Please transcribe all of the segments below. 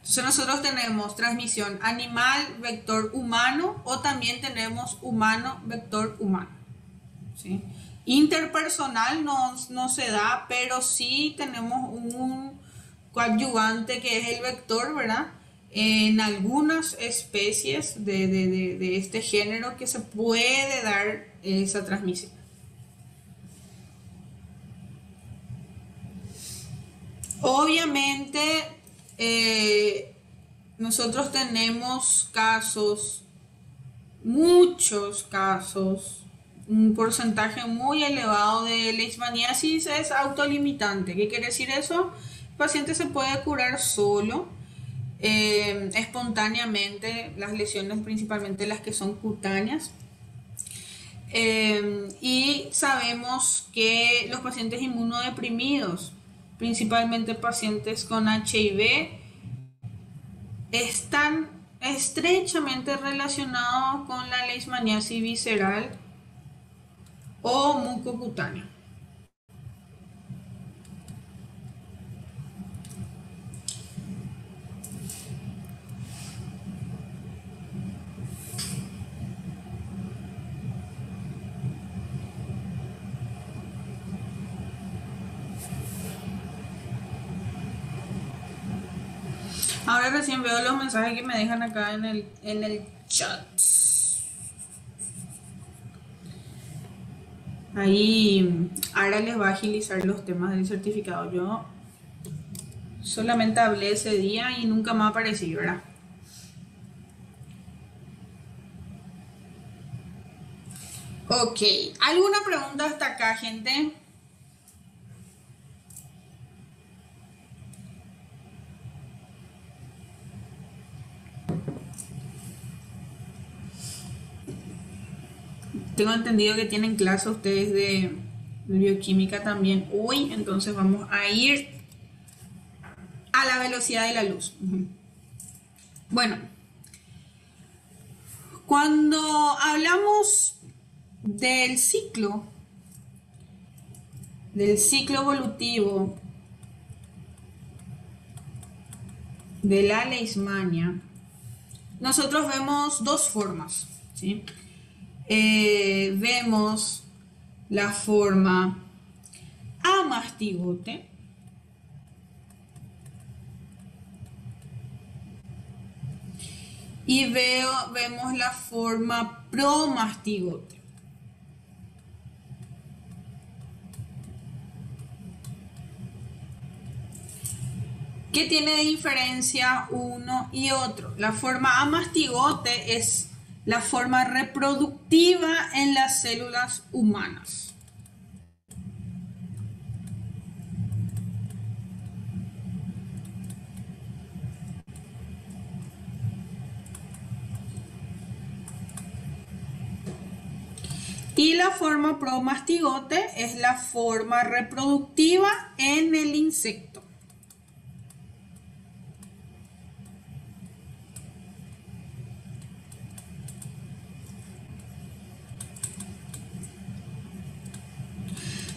Entonces nosotros tenemos transmisión animal, vector humano o también tenemos humano, vector humano. ¿Sí? Interpersonal no se da, pero sí tenemos un coadyuvante que es el vector, ¿verdad? En algunas especies de este género que se puede dar esa transmisión. Obviamente, nosotros tenemos casos, muchos casos, un porcentaje muy elevado de leishmaniasis es autolimitante. ¿Qué quiere decir eso? El paciente se puede curar solo, espontáneamente, las lesiones principalmente las que son cutáneas. Y sabemos que los pacientes inmunodeprimidos, principalmente pacientes con HIV, están estrechamente relacionados con la leishmaniasis visceral o mucocutánea. Ahora recién veo los mensajes que me dejan acá en el chat. Ahí ahora les va a agilizar los temas del certificado. Yo solamente hablé ese día y nunca más aparecí, ¿verdad? Ok, ¿alguna pregunta hasta acá, gente? Tengo entendido que tienen clase ustedes de bioquímica también hoy, entonces vamos a ir a la velocidad de la luz. Bueno, cuando hablamos del ciclo evolutivo de la leishmania, nosotros vemos dos formas, ¿sí? Vemos la forma amastigote y vemos la forma promastigote. ¿Qué tiene de diferencia uno y otro? La forma amastigote es la forma reproductiva en las células humanas. Y la forma promastigote es la forma reproductiva en el insecto.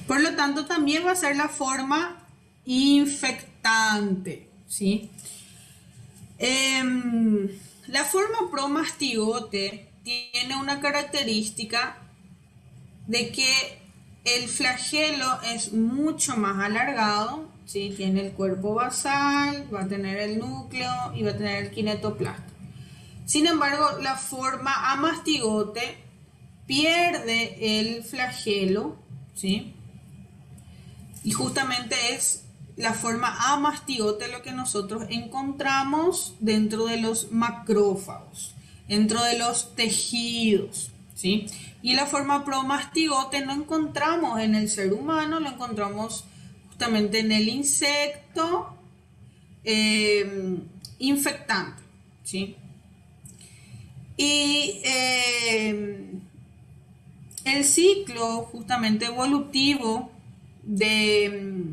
Por lo tanto, también va a ser la forma infectante, ¿sí? La forma promastigote tiene una característica de que el flagelo es mucho más alargado, ¿sí? Tiene el cuerpo basal, va a tener el núcleo y va a tener el kinetoplasto. Sin embargo, la forma amastigote pierde el flagelo, ¿sí? Y justamente es la forma amastigote lo que nosotros encontramos dentro de los macrófagos, dentro de los tejidos, ¿sí? Y la forma promastigote no encontramos en el ser humano, lo encontramos justamente en el insecto infectante, ¿sí? Y el ciclo justamente evolutivo de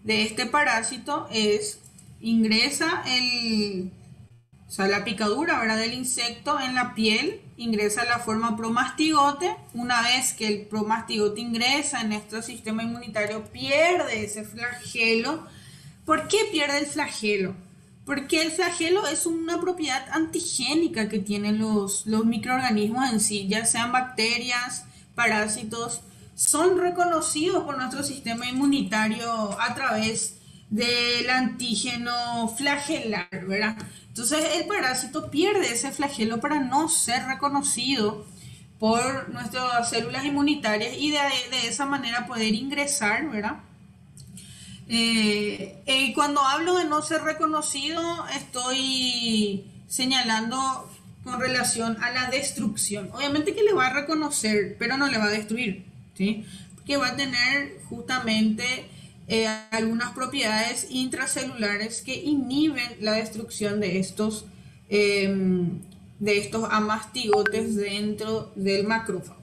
este parásito es ingresa la picadura, ¿verdad?, del insecto en la piel, ingresa la forma promastigote. Una vez que el promastigote ingresa en nuestro sistema inmunitario, pierde ese flagelo. ¿Por qué pierde el flagelo? Porque el flagelo es una propiedad antigénica que tienen los microorganismos en sí, ya sean bacterias, parásitos, son reconocidos por nuestro sistema inmunitario a través del antígeno flagelar, ¿verdad? Entonces el parásito pierde ese flagelo para no ser reconocido por nuestras células inmunitarias y de esa manera poder ingresar, ¿verdad? Cuando hablo de no ser reconocido, estoy señalando con relación a la destrucción. Obviamente que le va a reconocer, pero no le va a destruir, ¿sí? Porque va a tener justamente algunas propiedades intracelulares que inhiben la destrucción de estos amastigotes dentro del macrófago.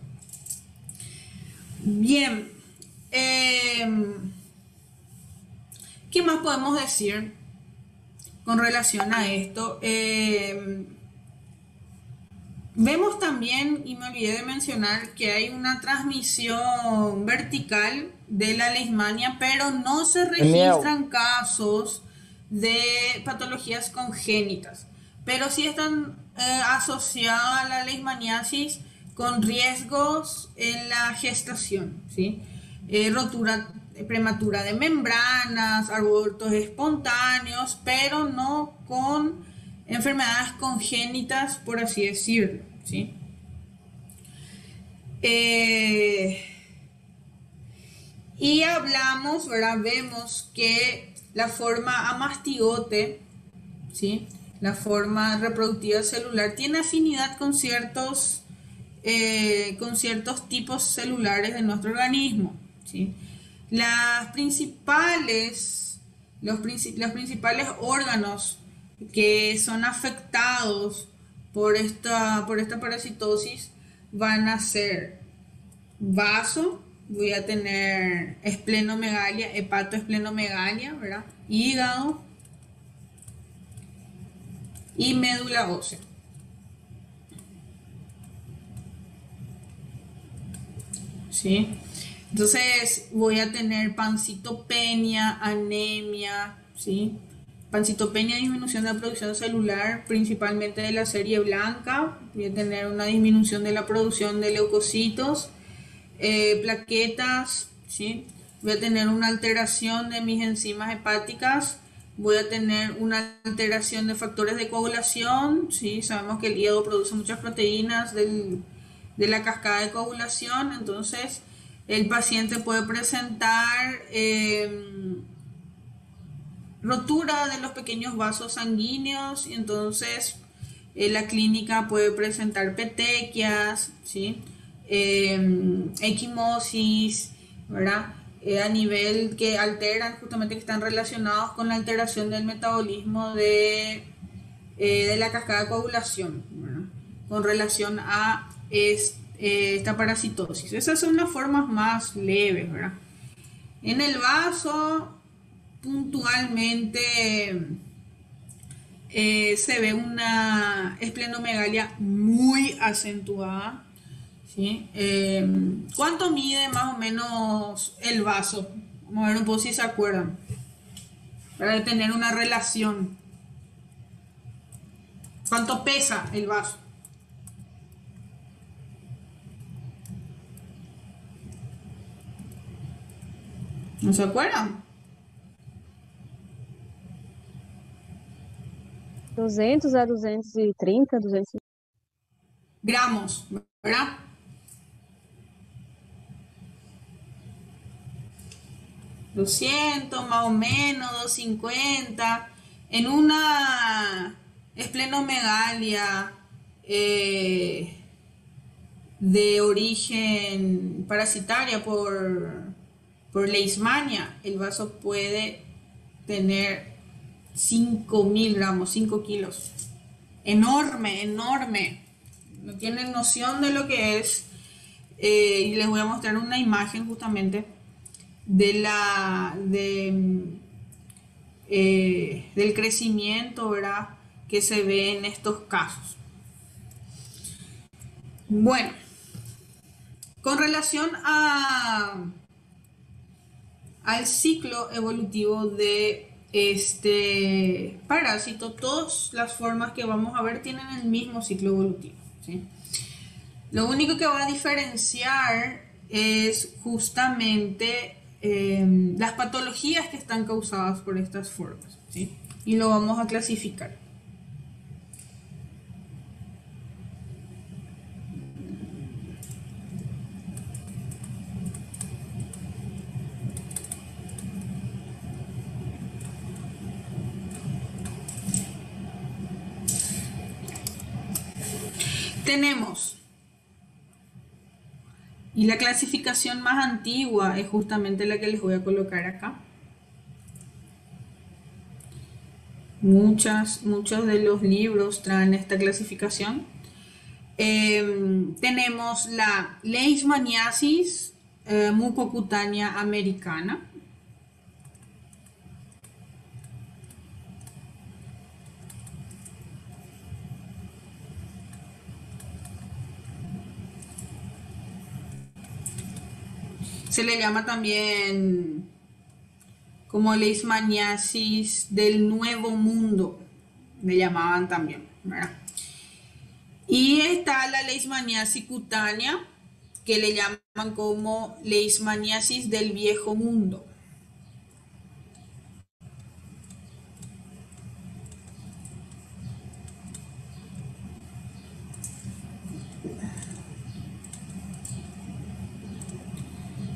Bien. ¿Qué más podemos decir con relación a esto? Vemos también, y me olvidé de mencionar, que hay una transmisión vertical de la leishmania, pero no se Miau. registran casos de patologías congénitas, pero sí están asociadas a la leishmaniasis con riesgos en la gestación, ¿sí? Rotura prematura de membranas, abortos espontáneos, pero no con enfermedades congénitas, por así decirlo, ¿sí? Eh, y hablamos, ¿verdad? Vemos que la forma amastigote, ¿sí? La forma reproductiva celular tiene afinidad con ciertos tipos celulares de nuestro organismo, ¿sí? Las principales, los principales órganos que son afectados por esta parasitosis van a ser vaso, voy a tener esplenomegalia, hepatoesplenomegalia, ¿verdad? Hígado y médula ósea. ¿Sí? Entonces voy a tener pancitopenia, anemia, ¿sí? Pancitopenia, disminución de la producción celular, principalmente de la serie blanca. Voy a tener una disminución de la producción de leucocitos, plaquetas, ¿sí? Voy a tener una alteración de mis enzimas hepáticas. Voy a tener una alteración de factores de coagulación, ¿sí? Sabemos que el hígado produce muchas proteínas de la cascada de coagulación, entonces el paciente puede presentar rotura de los pequeños vasos sanguíneos y entonces la clínica puede presentar petequias, ¿sí? Equimosis, ¿verdad? A nivel que alteran, justamente que están relacionados con la alteración del metabolismo de la cascada de coagulación, ¿verdad? Con relación a esta parasitosis. Esas son las formas más leves, ¿verdad? En el vaso, puntualmente se ve una esplenomegalia muy acentuada, ¿sí? ¿Cuánto mide más o menos el vaso? Vamos a ver un poco si se acuerdan, para tener una relación. ¿Cuánto pesa el vaso? ¿No se acuerdan? 200 a 230, 200. Gramos, ¿verdad? 200 más o menos, 250. En una esplenomegalia de origen parasitaria por leishmania, el vaso puede tener 5.000 gramos, 5 kilos. Enorme, enorme. No tienen noción de lo que es. Y les voy a mostrar una imagen justamente del crecimiento, ¿verdad? Que se ve en estos casos. Bueno, con relación al ciclo evolutivo de parásito, todas las formas que vamos a ver tienen el mismo ciclo evolutivo, ¿sí? Lo único que va a diferenciar es justamente las patologías que están causadas por estas formas, ¿sí? Y lo vamos a clasificar. Tenemos, y la clasificación más antigua es justamente la que les voy a colocar acá. Muchos de los libros traen esta clasificación. Tenemos la leishmaniasis mucocutánea americana. Se le llama también como leishmaniasis del Nuevo Mundo, le llamaban también, ¿verdad? Y está la leishmaniasis cutánea, que le llaman como leishmaniasis del Viejo Mundo.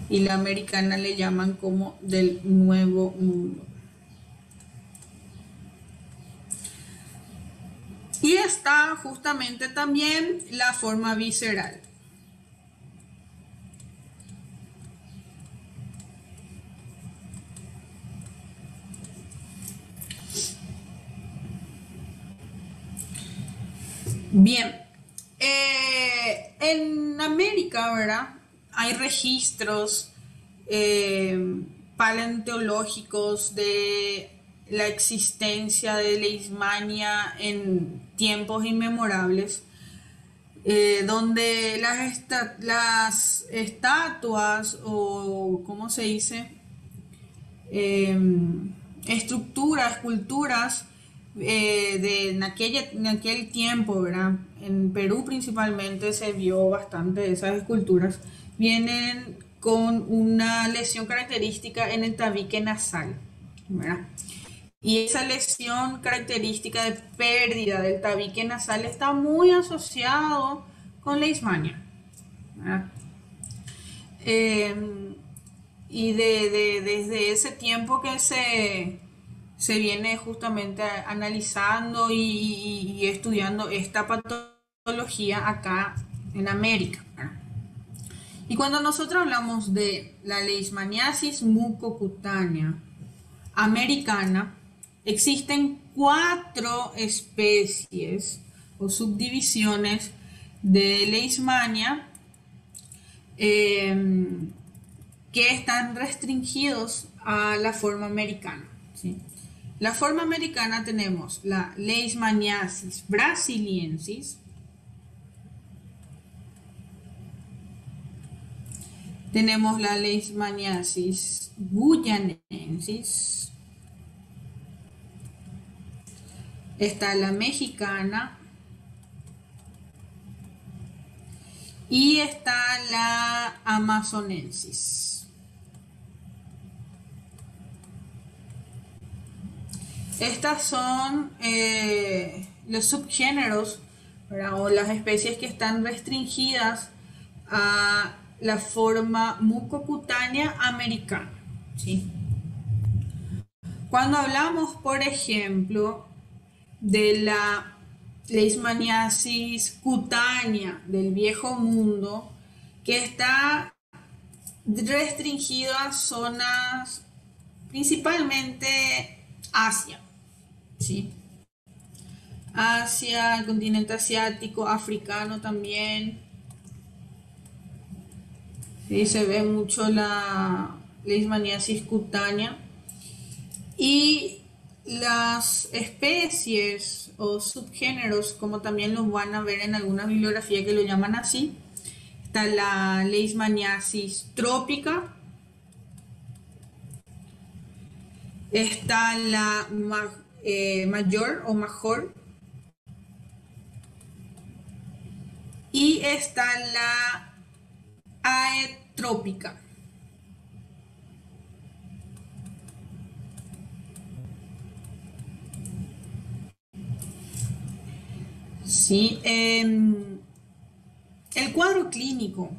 Y la americana le llaman como del Nuevo Mundo. Y está justamente también la forma visceral. Bien, en América, ¿verdad? Hay registros paleontológicos de la existencia de Leishmania en tiempos inmemorables, donde las estatuas o, ¿cómo se dice? Estructuras, esculturas en aquel tiempo, ¿verdad? En Perú principalmente se vio bastante esas esculturas. Vienen con una lesión característica en el tabique nasal, ¿verdad? Y esa lesión característica de pérdida del tabique nasal está muy asociado con leishmania, ¿verdad? Y desde ese tiempo que se viene justamente analizando y estudiando esta patología acá en América, ¿verdad? Y cuando nosotros hablamos de la leishmaniasis mucocutánea americana, existen 4 especies o subdivisiones de leishmania que están restringidos a la forma americana, ¿sí? La forma americana tenemos la leishmaniasis brasiliensis, tenemos la leishmaniasis guyanensis, está la mexicana y está la amazonensis. Estas son los subgéneros, ¿verdad? O las especies que están restringidas a la forma mucocutánea americana, ¿sí? Cuando hablamos, por ejemplo, de la leishmaniasis cutánea del Viejo Mundo, que está restringido a zonas principalmente Asia, ¿sí? Asia, el continente asiático, africano también. Sí, se ve mucho la leishmaniasis cutánea. Y las especies o subgéneros, como también los van a ver en alguna bibliografía que lo llaman así, está la leishmaniasis trópica, Está la mayor o major. Y está la aetrópica. Sí, el cuadro clínico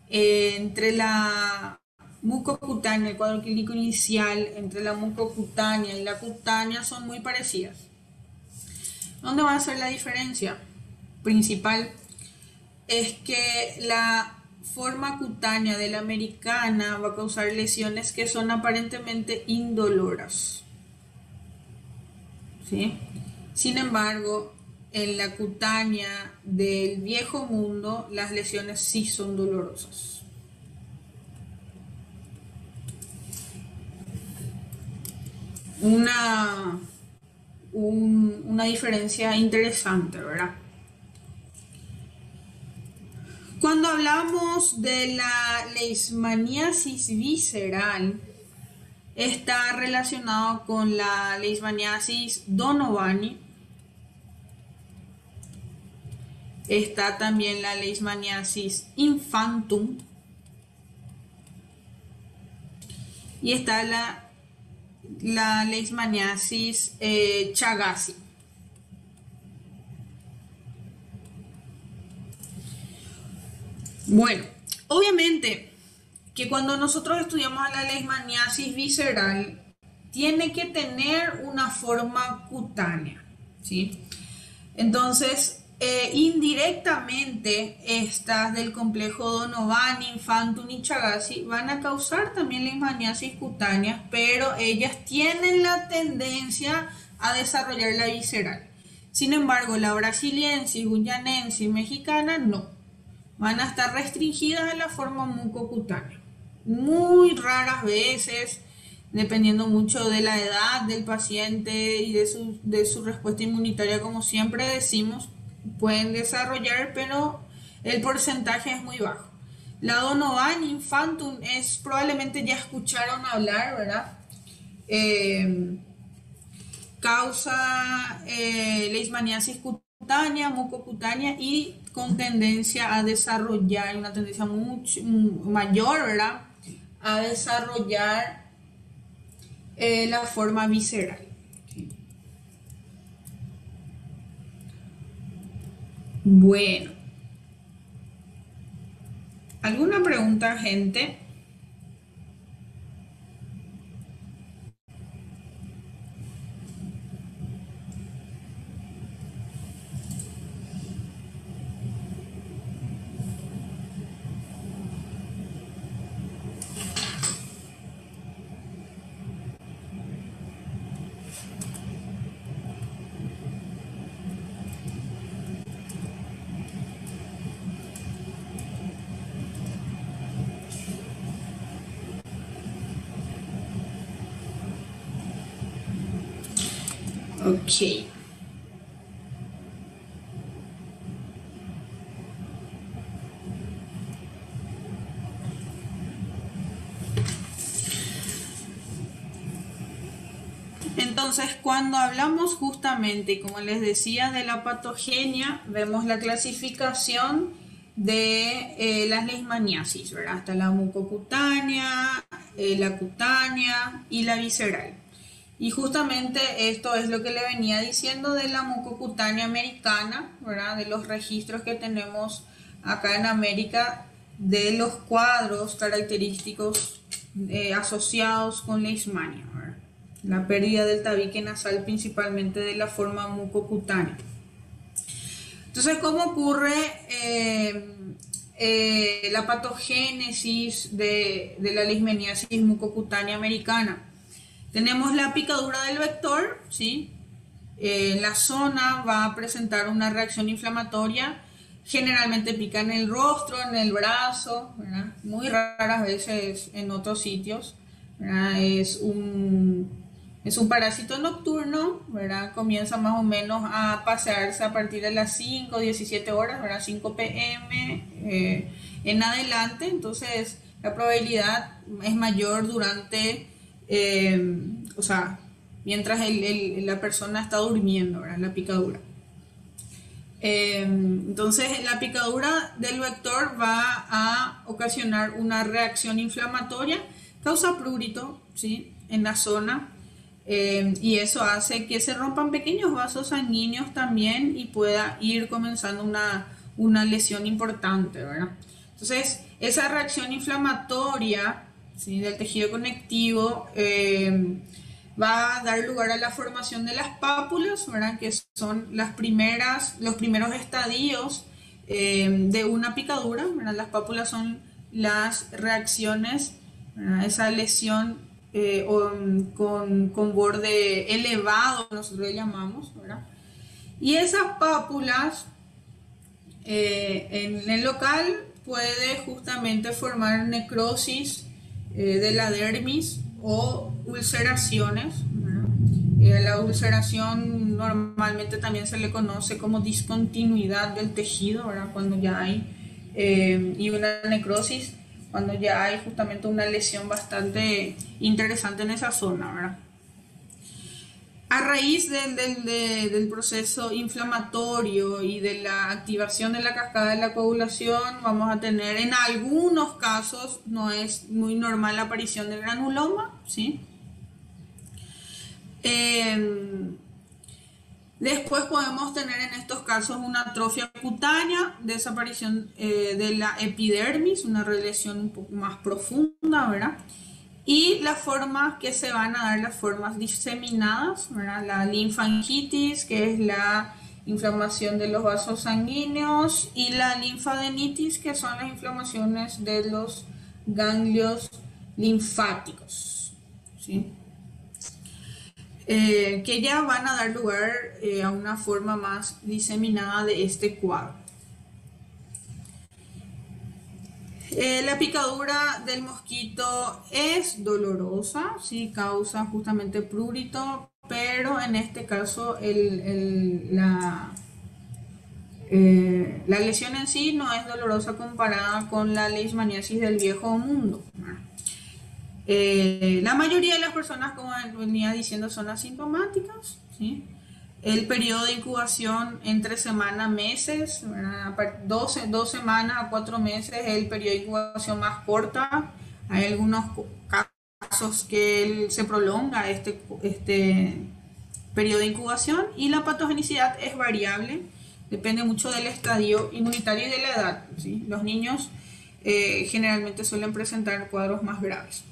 entre la mucocutánea, el cuadro clínico inicial entre la mucocutánea y la cutánea son muy parecidas. ¿Dónde va a ser la diferencia principal? Es que la forma cutánea de la americana va a causar lesiones que son aparentemente indoloras, ¿sí? Sin embargo, en la cutánea del viejo mundo, las lesiones sí son dolorosas. Una diferencia interesante, ¿verdad? Cuando hablamos de la leishmaniasis visceral, está relacionado con la leishmaniasis Donovani. Está también la leishmaniasis infantum. Y está la leishmaniasis Chagassi. Bueno, obviamente que cuando nosotros estudiamos la leishmaniasis visceral, tiene que tener una forma cutánea, ¿sí? Entonces, indirectamente, estas del complejo Donovani, infantum y Chagassi van a causar también leishmaniasis cutánea, pero ellas tienen la tendencia a desarrollar la visceral. Sin embargo, la brasiliensis, guyanensis, mexicana, no. Van a estar restringidas a la forma mucocutánea. Muy raras veces, dependiendo mucho de la edad del paciente y de su respuesta inmunitaria, como siempre decimos, pueden desarrollar, pero el porcentaje es muy bajo. La Donovani infantum es probablemente ya escucharon hablar, ¿verdad? Causa leishmaniasis cutánea, mucocutánea y con tendencia a desarrollar, una tendencia mucho mayor, ¿verdad? A desarrollar la forma visceral. Bueno, ¿alguna pregunta, gente? Ok. Entonces, cuando hablamos justamente, como les decía, de la patogenia, vemos la clasificación de las leishmaniasis, ¿verdad? Hasta la mucocutánea, la cutánea y la visceral. Y justamente esto es lo que le venía diciendo de la mucocutánea americana, ¿verdad? De los registros que tenemos acá en América, de los cuadros característicos asociados con leishmania, ¿verdad? La pérdida del tabique nasal principalmente de la forma mucocutánea. Entonces, ¿cómo ocurre la patogénesis de la leishmaniasis mucocutánea americana? Tenemos la picadura del vector, ¿sí? La zona va a presentar una reacción inflamatoria, generalmente pica en el rostro, en el brazo, ¿verdad? Muy raras veces en otros sitios, ¿verdad? Es un parásito nocturno, ¿verdad? Comienza más o menos a pasearse a partir de las 5 o 17 horas, ¿verdad? 5 p.m. En adelante, entonces la probabilidad es mayor durante o sea, mientras la persona está durmiendo, ¿verdad? La picadura. Entonces, la picadura del vector va a ocasionar una reacción inflamatoria, causa prurito, ¿sí? En la zona, y eso hace que se rompan pequeños vasos sanguíneos también y pueda ir comenzando una lesión importante, ¿verdad? Entonces, esa reacción inflamatoria, ¿sí? Del tejido conectivo va a dar lugar a la formación de las pápulas, ¿verdad? Que son los primeros estadios de una picadura, ¿verdad? Las pápulas son las reacciones, ¿verdad? Esa lesión con borde elevado, nosotros le llamamos, ¿verdad? Y esas pápulas en el local puede justamente formar necrosis de la dermis o ulceraciones, ¿verdad? La ulceración normalmente también se le conoce como discontinuidad del tejido, ¿verdad? Cuando ya hay, y una necrosis, cuando ya hay justamente una lesión bastante interesante en esa zona, ¿verdad? A raíz del proceso inflamatorio y de la activación de la cascada de la coagulación, vamos a tener en algunos casos, no es muy normal la aparición del granuloma, ¿sí? Después podemos tener en estos casos una atrofia cutánea, desaparición de la epidermis, una lesión un poco más profunda, ¿verdad? Y las formas que se van a dar, las formas diseminadas, ¿verdad? La linfangitis, que es la inflamación de los vasos sanguíneos, y la linfadenitis, que son las inflamaciones de los ganglios linfáticos, ¿sí? Que ya van a dar lugar a una forma más diseminada de este cuadro. La picadura del mosquito es dolorosa, sí, causa justamente prurito, pero en este caso la lesión en sí no es dolorosa comparada con la leishmaniasis del viejo mundo. La mayoría de las personas, como venía diciendo, son asintomáticas, ¿sí? El periodo de incubación entre semanas, meses, dos semanas a 4 meses es el periodo de incubación más corta. Hay algunos casos que se prolonga este periodo de incubación, y la patogenicidad es variable, depende mucho del estadio inmunitario y de la edad, ¿sí? Los niños generalmente suelen presentar cuadros más graves.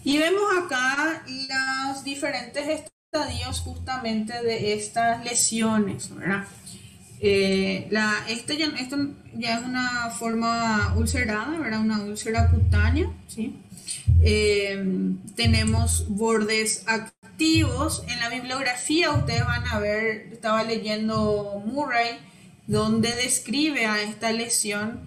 Y vemos acá los diferentes estadios justamente de estas lesiones, ¿verdad? Esto ya es una forma ulcerada, ¿verdad? Una úlcera cutánea, ¿sí? Tenemos bordes activos. En la bibliografía ustedes van a ver, estaba leyendo Murray, donde describe a esta lesión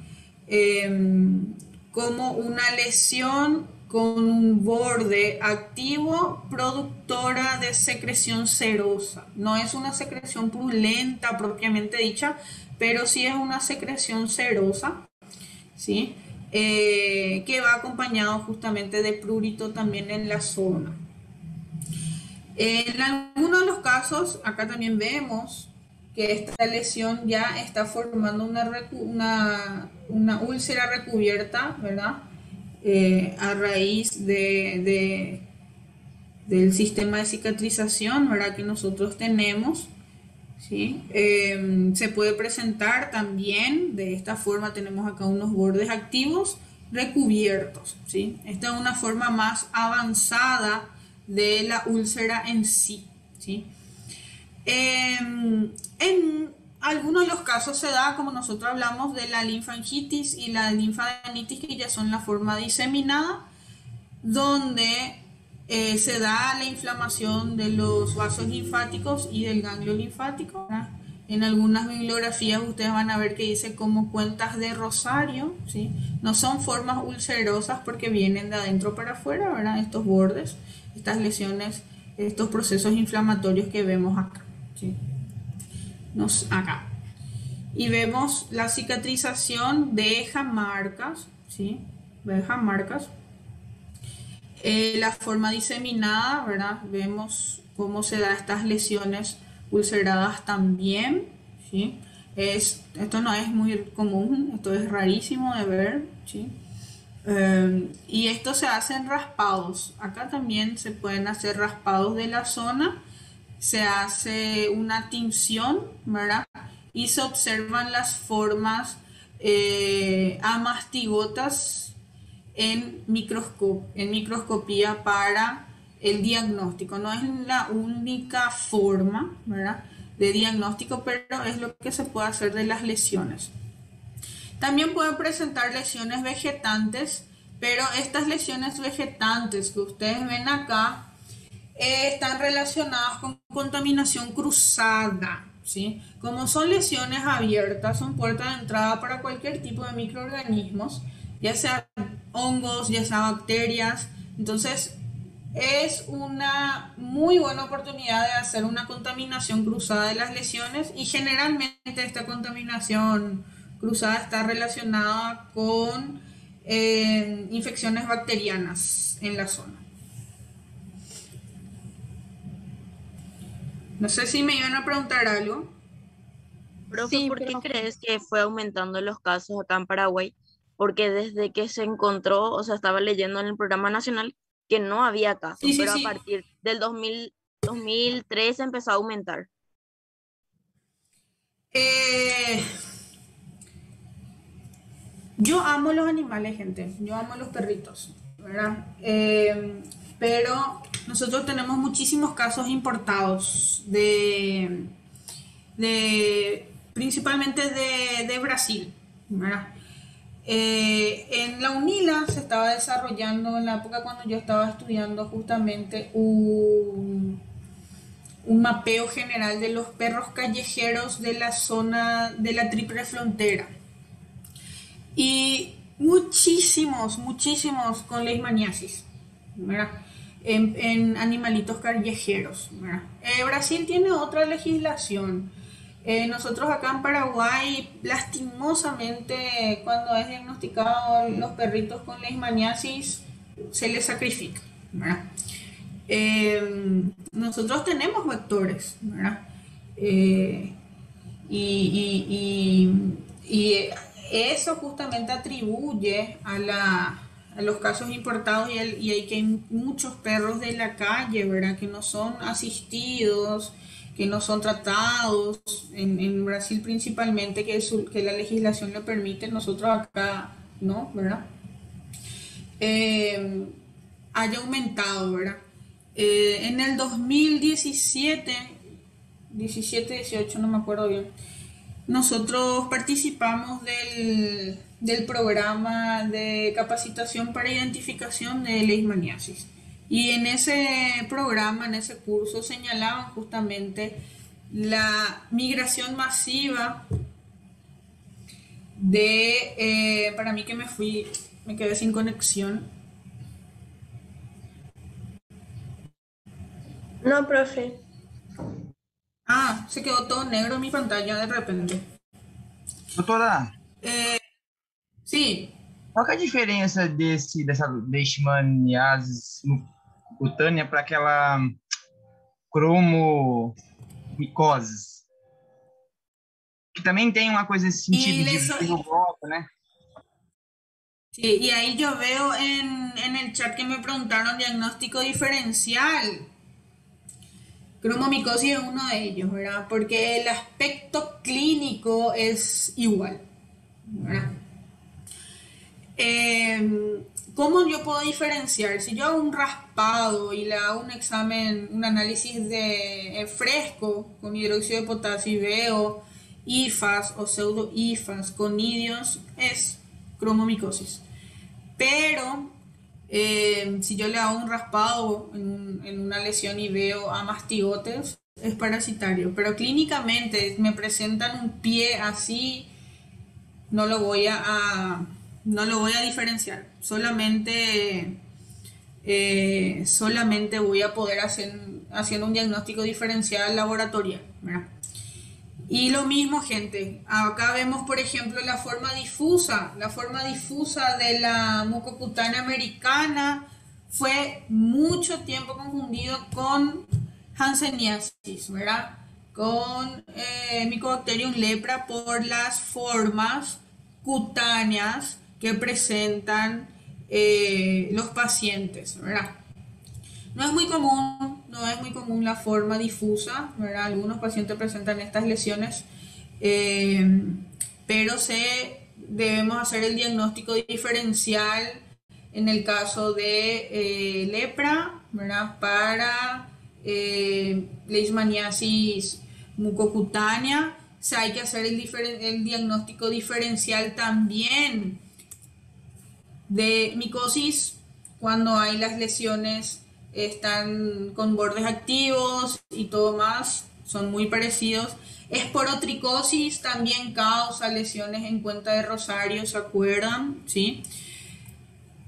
como una lesión con un borde activo productora de secreción serosa. No es una secreción purulenta propiamente dicha, pero sí es una secreción serosa, ¿sí? Que va acompañado justamente de prurito también en la zona. En algunos de los casos, acá también vemos que esta lesión ya está formando una úlcera recubierta, ¿verdad? A raíz del sistema de cicatrización, ¿verdad? Que nosotros tenemos, ¿sí? Se puede presentar también de esta forma. Tenemos acá unos bordes activos recubiertos, ¿sí? Esta es una forma más avanzada de la úlcera en sí, ¿sí? En algunos de los casos se da, como nosotros hablamos, de la linfangitis y la linfadenitis, que ya son la forma diseminada, donde se da la inflamación de los vasos linfáticos y del ganglio linfático, ¿verdad? En algunas bibliografías ustedes van a ver que dice como cuentas de rosario, ¿sí? No son formas ulcerosas porque vienen de adentro para afuera, ¿verdad? Estos bordes, estas lesiones, estos procesos inflamatorios que vemos acá, ¿sí? Acá. Y vemos la cicatrización deja marcas, ¿sí? Deja marcas. La forma diseminada, ¿verdad? Vemos cómo se da estas lesiones ulceradas también, ¿sí? Esto no es muy común, esto es rarísimo de ver, ¿sí? Y esto se hace en raspados. Acá también se pueden hacer raspados de la zona, se hace una tinción, ¿verdad? Y se observan las formas amastigotas en microscopía para el diagnóstico. No es la única forma, ¿verdad?, de diagnóstico, pero es lo que se puede hacer de las lesiones. También pueden presentar lesiones vegetantes, pero estas lesiones vegetantes que ustedes ven acá están relacionadas con contaminación cruzada, ¿sí? Como son lesiones abiertas, son puertas de entrada para cualquier tipo de microorganismos, ya sea hongos, ya sea bacterias. Entonces, es una muy buena oportunidad de hacer una contaminación cruzada de las lesiones, y generalmente esta contaminación cruzada está relacionada con infecciones bacterianas en la zona. No sé si me iban a preguntar algo. Profe, Sí, ¿por qué pero crees que fue aumentando los casos acá en Paraguay? Porque desde que se encontró, o sea, estaba leyendo en el programa nacional que no había casos, Sí, sí, pero a sí. partir del 2013 empezó a aumentar. Eh, yo amo los animales, gente. Yo amo los perritos, ¿verdad? Pero nosotros tenemos muchísimos casos importados principalmente de Brasil, ¿verdad? En la UNILA se estaba desarrollando, en la época cuando yo estaba estudiando, justamente un mapeo general de los perros callejeros de la zona de la Triple Frontera. Y muchísimos con leishmaniasis, ¿verdad? En animalitos callejeros, ¿verdad? Brasil tiene otra legislación. Nosotros acá en Paraguay, lastimosamente, cuando es diagnosticado los perritos con leishmaniasis, se les sacrifica, ¿verdad? Nosotros tenemos vectores, ¿verdad? Eh, y eso justamente atribuye a los casos importados, y hay que hay muchos perros de la calle, ¿verdad?, que no son asistidos, que no son tratados, en Brasil principalmente, que la legislación lo permite, nosotros acá no, ¿verdad? Eh, Haya aumentado, ¿verdad? En el 2017, 18, no me acuerdo bien, nosotros participamos del programa de capacitación para identificación de leishmaniasis. Y en ese programa, en ese curso, señalaban justamente la migración masiva para mí que me quedé sin conexión. No, profe. Ah, se quedó todo negro en mi pantalla de repente. Doutora, Sí, qual que é a diferença dessa leishmaniase cutânea para aquela cromomicose? Que também tem uma coisa nesse sentido de volta, né? sí, y ahí yo veo en el chat que me preguntaron diagnóstico diferencial. Cromomicosis es uno de ellos, ¿verdad? Porque el aspecto clínico es igual, ¿verdad? ¿Cómo yo puedo diferenciar? Si yo hago un raspado y le hago un examen, un análisis de fresco con hidróxido de potasio y veo IFAS o pseudo IFAS con idios, es cromomicosis. Pero si yo le hago un raspado en una lesión y veo amastigotes, es parasitario. Pero clínicamente me presentan un pie así, no lo voy a diferenciar. Solamente voy a poder haciendo un diagnóstico diferencial laboratorial, ¿verdad? Y lo mismo, gente, acá vemos, por ejemplo, la forma difusa de la mucocutánea americana fue mucho tiempo confundido con hanseníasis, ¿verdad? Con Mycobacterium lepra por las formas cutáneas que presentan los pacientes, ¿verdad? No es muy común la forma difusa, ¿verdad? Algunos pacientes presentan estas lesiones, pero debemos hacer el diagnóstico diferencial en el caso de lepra, ¿verdad? Para leishmaniasis mucocutánea, o sea, hay que hacer el diagnóstico diferencial también de micosis cuando hay las lesiones están con bordes activos y todo más, son muy parecidos. Esporotricosis también causa lesiones en cuenta de Rosario, ¿se acuerdan? ¿Sí?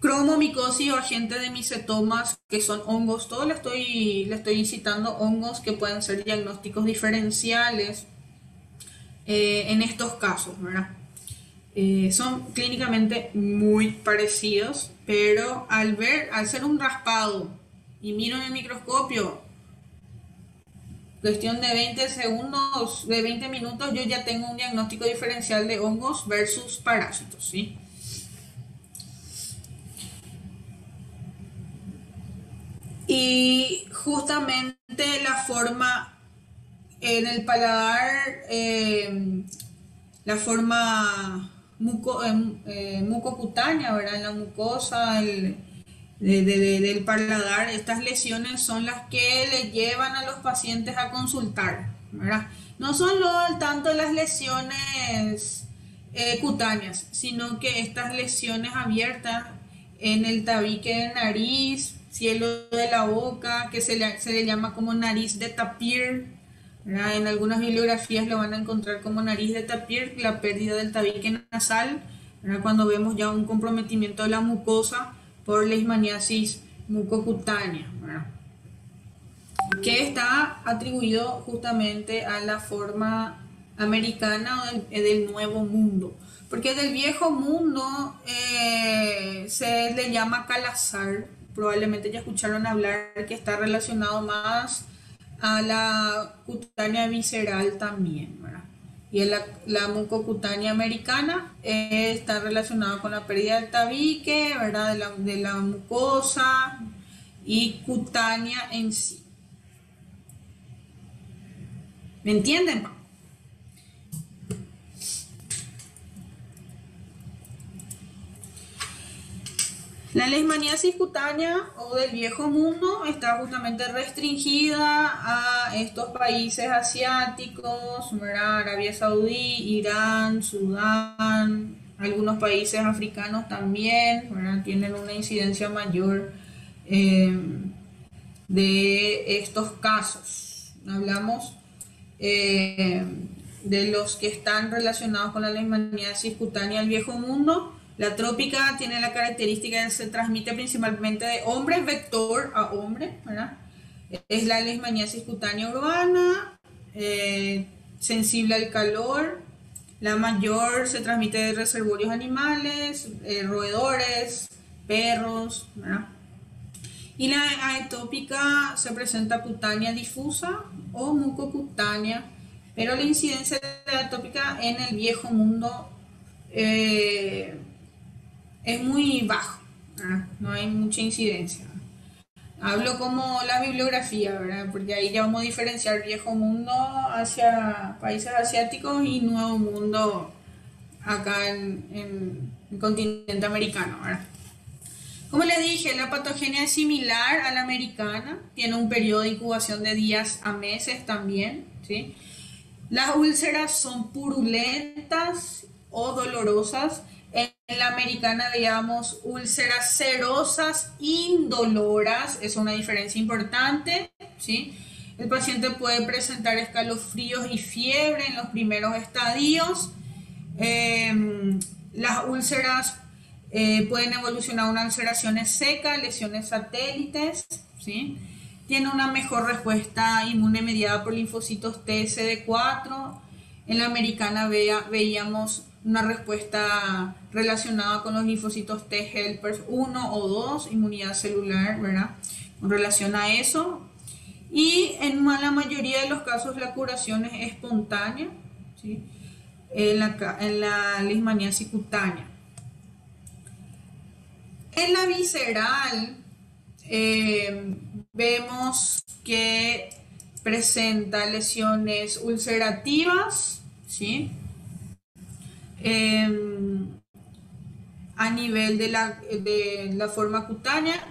Cromomicosis o agente de micetomas, que son hongos, todo le estoy citando hongos que pueden ser diagnósticos diferenciales en estos casos, ¿verdad? Son clínicamente muy parecidos, pero al ser un raspado y miro en el microscopio, cuestión de 20 segundos, de 20 minutos, yo ya tengo un diagnóstico diferencial de hongos versus parásitos, ¿sí? Y justamente la forma en el paladar, la forma mucocutánea, ¿verdad? En la mucosa del paladar, estas lesiones son las que le llevan a los pacientes a consultar, ¿verdad? No son tanto las lesiones cutáneas, sino que estas lesiones abiertas en el tabique de nariz, cielo de la boca, que se le llama como nariz de tapir, ¿verdad? En algunas bibliografías lo van a encontrar como nariz de tapir, la pérdida del tabique nasal, ¿verdad? Cuando vemos ya un comprometimiento de la mucosa por leishmaniasis mucocutánea, ¿verdad? Que está atribuido justamente a la forma americana o del Nuevo Mundo, porque del Viejo Mundo se le llama calazar, probablemente ya escucharon hablar, que está relacionado más a la cutánea visceral también, ¿verdad? Y la mucocutánea americana está relacionada con la pérdida del tabique, ¿verdad? De la mucosa y cutánea en sí. ¿Me entienden? La leishmaniasis cutánea o del Viejo Mundo está justamente restringida a estos países asiáticos, ¿verdad? Arabia Saudí, Irán, Sudán, algunos países africanos también, ¿verdad? Tienen una incidencia mayor de estos casos. Hablamos de los que están relacionados con la leishmaniasis cutánea del Viejo Mundo. La trópica tiene la característica de que se transmite principalmente de hombre vector a hombre, ¿verdad? Es la leishmaniasis cutánea urbana, sensible al calor. La mayor se transmite de reservorios animales, roedores, perros, ¿verdad? Y la aetópica se presenta cutánea difusa o mucocutánea, pero la incidencia de la aetópica en el Viejo Mundo es muy bajo, ¿verdad? No hay mucha incidencia. Hablo como la bibliografía, ¿verdad? Porque ahí ya vamos a diferenciar Viejo Mundo hacia países asiáticos y Nuevo Mundo acá en el continente americano, ¿verdad? Como les dije, la patogenia es similar a la americana, tiene un periodo de incubación de días a meses también, ¿sí? Las úlceras son purulentas o dolorosas. En la americana veíamos úlceras serosas indoloras, es una diferencia importante, ¿sí? El paciente puede presentar escalofríos y fiebre en los primeros estadios. Las úlceras pueden evolucionar a una ulceraciones secas, lesiones satélites, ¿sí? Tiene una mejor respuesta inmune mediada por linfocitos TSD4. En la americana veíamos una respuesta relacionada con los linfocitos T helpers 1 o 2, inmunidad celular, ¿verdad? En relación a eso. Y en la mayoría de los casos la curación es espontánea, ¿sí? En la leishmaniasis cutánea. En la visceral vemos que presenta lesiones ulcerativas, ¿sí? A nivel de la forma cutánea.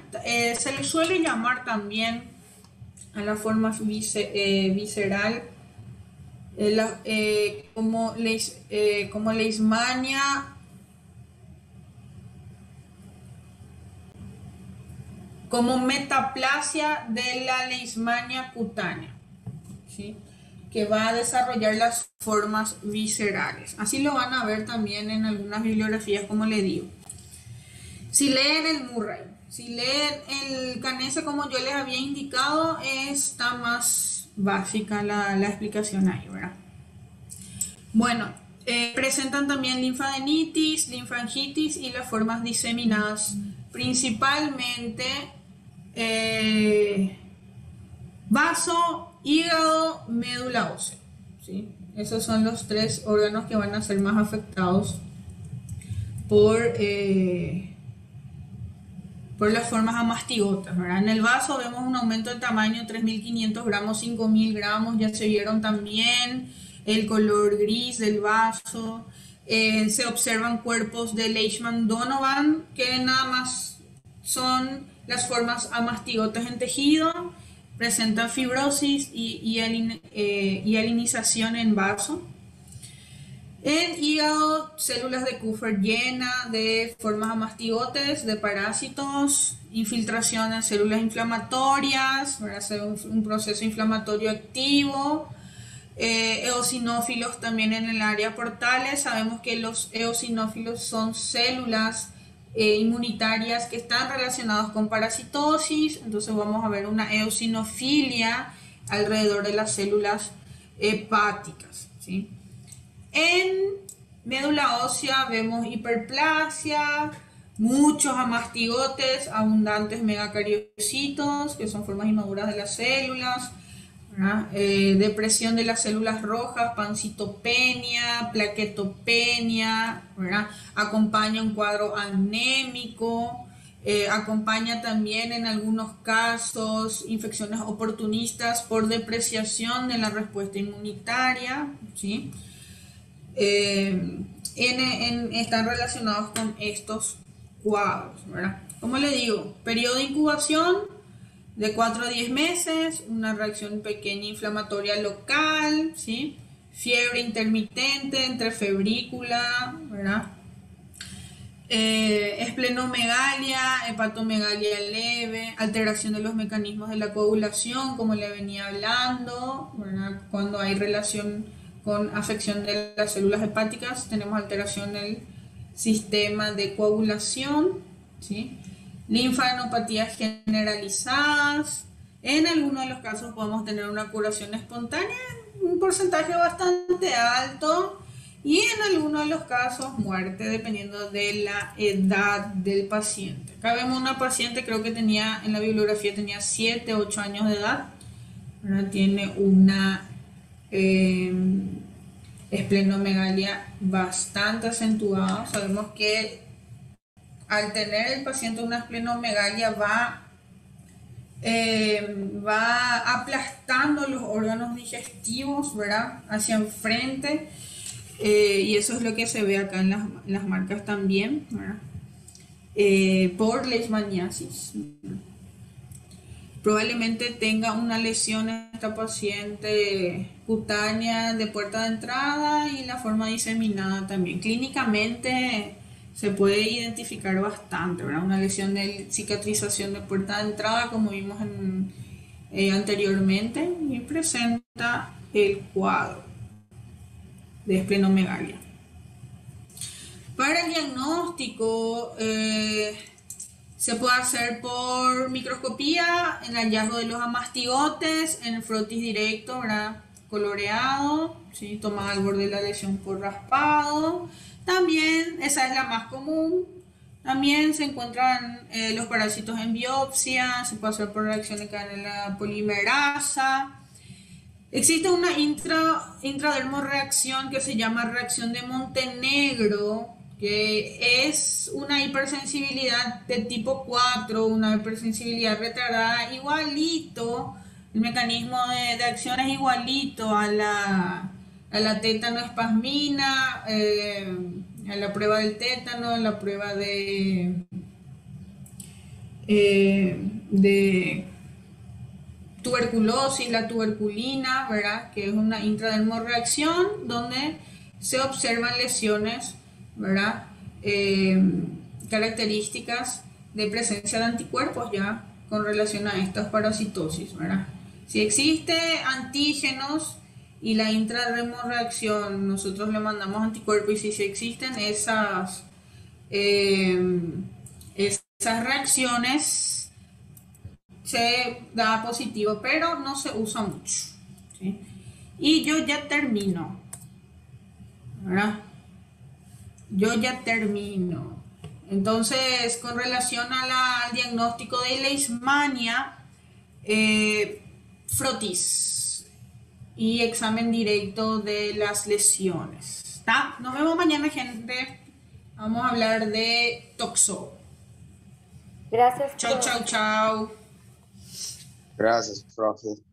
Se le suele llamar también a la forma visceral como leishmania como metaplasia de la leishmania cutánea, ¿sí? Que va a desarrollar las formas viscerales. Así lo van a ver también en algunas bibliografías, como le digo. Si leen el Murray, si leen el Canese, como yo les había indicado, está más básica la explicación ahí, ¿verdad? Bueno, presentan también linfadenitis, linfangitis y las formas diseminadas, principalmente vaso, hígado, médula ósea, ¿sí? Esos son los 3 órganos que van a ser más afectados por las formas amastigotas, ¿verdad? En el vaso vemos un aumento de tamaño, 3.500 gramos, 5.000 gramos, ya se vieron también el color gris del vaso. Se observan cuerpos de Leishman-Donovan, que nada más son las formas amastigotas en tejido, presentan fibrosis y alinización en vaso. En hígado, células de Kupffer llena de formas amastigotes, de parásitos, infiltración en células inflamatorias, para hacer un proceso inflamatorio activo. Eosinófilos también en el área portales. Sabemos que los eosinófilos son células inmunitarias que están relacionadas con parasitosis, entonces vamos a ver una eosinofilia alrededor de las células hepáticas, ¿sí? En médula ósea vemos hiperplasia, muchos amastigotes, abundantes megacariocitos, que son formas inmaduras de las células, depresión de las células rojas, pancitopenia, plaquetopenia, ¿verdad? Acompaña un cuadro anémico, acompaña también en algunos casos infecciones oportunistas por depreciación de la respuesta inmunitaria, ¿sí? Están relacionados con estos cuadros, ¿verdad? Como le digo, periodo de incubación de 4 a 10 meses, una reacción pequeña inflamatoria local, ¿sí? Fiebre intermitente entre febrícula, ¿verdad? Esplenomegalia, hepatomegalia leve, alteración de los mecanismos de la coagulación, como le venía hablando, ¿verdad? Cuando hay relación con afección de las células hepáticas, tenemos alteración del sistema de coagulación, ¿sí? Linfadenopatías generalizadas. En algunos de los casos podemos tener una curación espontánea, un porcentaje bastante alto, y en algunos de los casos muerte, dependiendo de la edad del paciente. Acá vemos una paciente, creo que tenía, en la bibliografía tenía 7, 8 años de edad, ¿verdad? Tiene una esplenomegalia bastante acentuada. Sabemos que al tener el paciente una esplenomegalia va aplastando los órganos digestivos, ¿verdad? Hacia enfrente, y eso es lo que se ve acá en las marcas también, ¿verdad? Por leishmaniasis. Probablemente tenga una lesión esta paciente cutánea de puerta de entrada y la forma diseminada también. Clínicamente se puede identificar bastante, ¿verdad? Una lesión de cicatrización de puerta de entrada, como vimos anteriormente, y presenta el cuadro de esplenomegalia. Para el diagnóstico, se puede hacer por microscopía, en el hallazgo de los amastigotes, en el frotis directo, ¿verdad? Coloreado, ¿sí? Tomada al borde de la lesión por raspado. También, esa es la más común. También se encuentran los parásitos en biopsia, se puede hacer por reacción de cadena polimerasa. Existe una intradermorreacción que se llama reacción de Montenegro, que es una hipersensibilidad de tipo 4, una hipersensibilidad retardada, igualito, el mecanismo de acción es igualito a la tétano-espasmina, a la prueba del tétano, a la prueba de tuberculosis, la tuberculina, ¿verdad? Que es una intradermorreacción donde se observan lesiones, ¿verdad? Características de presencia de anticuerpos ya con relación a estas parasitosis, ¿verdad? Si existe antígenos y la intradermorreacción, nosotros le mandamos anticuerpos, y si existen esas reacciones, se da positivo, pero no se usa mucho, ¿sí? Y yo ya termino, ¿verdad? Yo ya termino. Entonces, con relación al diagnóstico de leishmania, frotis y examen directo de las lesiones. ¿Está? Nos vemos mañana, gente. Vamos a hablar de toxo. Gracias. Chao, chao, chao. Gracias, profe.